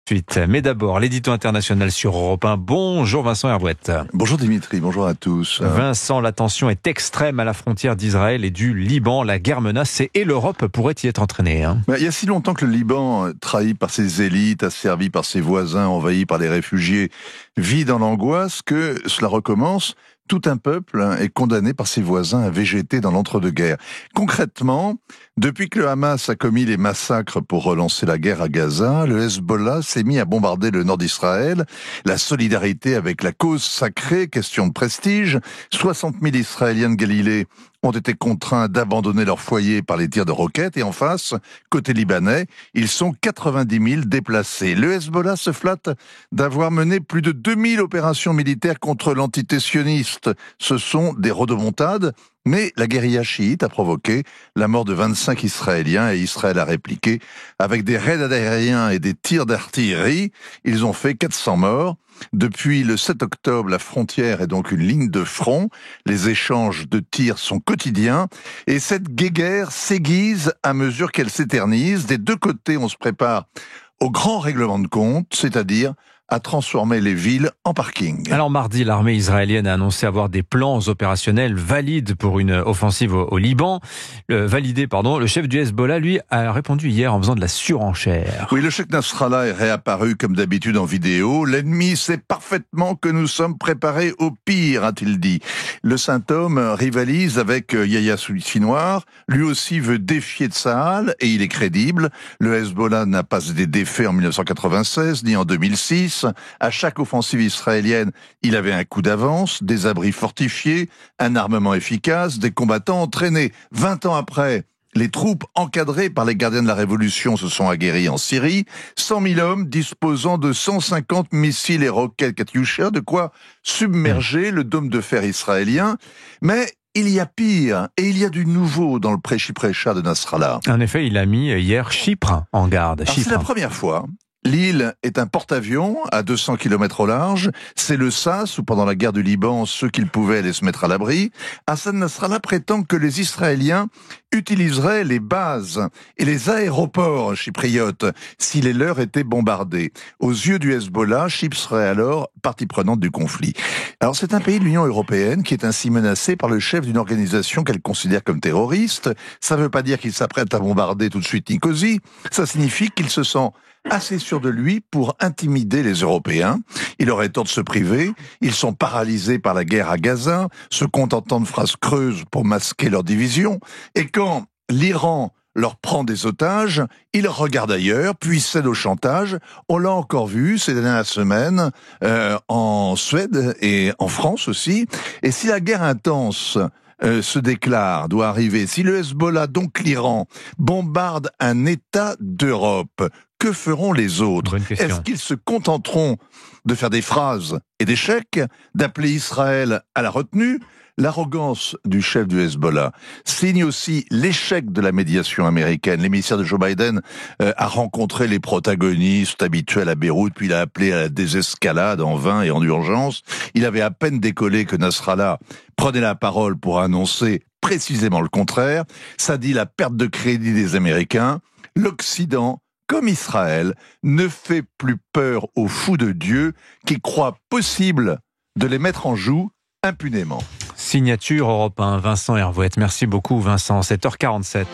Suite. Mais d'abord, l'édito international sur Europe 1. Bonjour Vincent Hervouette. Bonjour Dimitri, bonjour à tous. Vincent, la tension est extrême à la frontière d'Israël et du Liban. La guerre menace et l'Europe pourrait y être entraînée. Il y a si longtemps que le Liban, trahi par ses élites, asservi par ses voisins, envahi par les réfugiés, vit dans l'angoisse que cela recommence. Tout un peuple est condamné par ses voisins à végéter dans l'entre-deux-guerres. Concrètement, depuis que le Hamas a commis les massacres pour relancer la guerre à Gaza, le Hezbollah s'est mis à bombarder le nord d'Israël. La solidarité avec la cause sacrée, question de prestige. 60 000 Israéliens de Galilée ont été contraints d'abandonner leur foyer par les tirs de roquettes. Et en face, côté libanais, ils sont 90 000 déplacés. Le Hezbollah se flatte d'avoir mené plus de 2000 opérations militaires contre l'entité sioniste. Ce sont des rodomontades. Mais la guérilla chiite a provoqué la mort de 25 Israéliens et Israël a répliqué avec des raids aériens et des tirs d'artillerie. Ils ont fait 400 morts. Depuis le 7 octobre, la frontière est donc une ligne de front. Les échanges de tirs sont quotidiens. Et cette guéguerre s'aiguise à mesure qu'elle s'éternise. Des deux côtés, on se prépare au grand règlement de compte, c'est-à-dire à transformer les villes en parking. Alors mardi, l'armée israélienne a annoncé avoir des plans opérationnels valides pour une offensive au Liban. Le chef du Hezbollah, lui, a répondu hier en faisant de la surenchère. Oui, le Cheikh Nasrallah est réapparu comme d'habitude en vidéo. L'ennemi sait parfaitement que nous sommes préparés au pire, a-t-il dit. Le saint homme rivalise avec Yahya Sinwar. Lui aussi veut défier Tsahal et il est crédible. Le Hezbollah n'a pas été défait en 1996 ni en 2006. À chaque offensive israélienne, il avait un coup d'avance, des abris fortifiés, un armement efficace, des combattants entraînés. 20 ans après, les troupes encadrées par les gardiens de la Révolution se sont aguerries en Syrie. 100 000 hommes disposant de 150 missiles et roquettes Katyusha, de quoi submerger le dôme de fer israélien. Mais il y a pire, et il y a du nouveau dans le prêchi-prêcha de Nasrallah. En effet, il a mis hier Chypre en garde. C'est la première fois. L'île est un porte-avions à 200 km au large. C'est le sas où, pendant la guerre du Liban, ceux qu'ils pouvaient allaient se mettre à l'abri. Hassan Nasrallah prétend que les Israéliens utiliseraient les bases et les aéroports chypriotes si les leurs étaient bombardés. Aux yeux du Hezbollah, Chypre serait alors partie prenante du conflit. Alors c'est un pays de l'Union européenne qui est ainsi menacé par le chef d'une organisation qu'elle considère comme terroriste. Ça ne veut pas dire qu'il s'apprête à bombarder tout de suite Nicosie. Ça signifie qu'il se sent assez sûr de lui pour intimider les Européens. Il aurait tort de se priver. Ils sont paralysés par la guerre à Gaza, se contentant de phrases creuses pour masquer leur division. Et quand l'Iran leur prend des otages, ils regardent ailleurs, puis cèdent au chantage. On l'a encore vu ces dernières semaines en Suède et en France aussi. Et si la guerre intense se déclare, doit arriver, si le Hezbollah, donc l'Iran, bombarde un État d'Europe, que feront les autres? Est-ce qu'ils se contenteront de faire des phrases et des chèques, d'appeler Israël à la retenue? L'arrogance du chef du Hezbollah signe aussi l'échec de la médiation américaine. L'émissaire de Joe Biden a rencontré les protagonistes habituels à Beyrouth, puis il a appelé à la désescalade en vain et en urgence. Il avait à peine décollé que Nasrallah prenait la parole pour annoncer précisément le contraire. Ça dit la perte de crédit des Américains. L'Occident, comme Israël, ne fait plus peur aux fous de Dieu qui croient possible de les mettre en joue impunément. Signature Europe 1, Vincent Hervouette. Merci beaucoup Vincent, 7h47.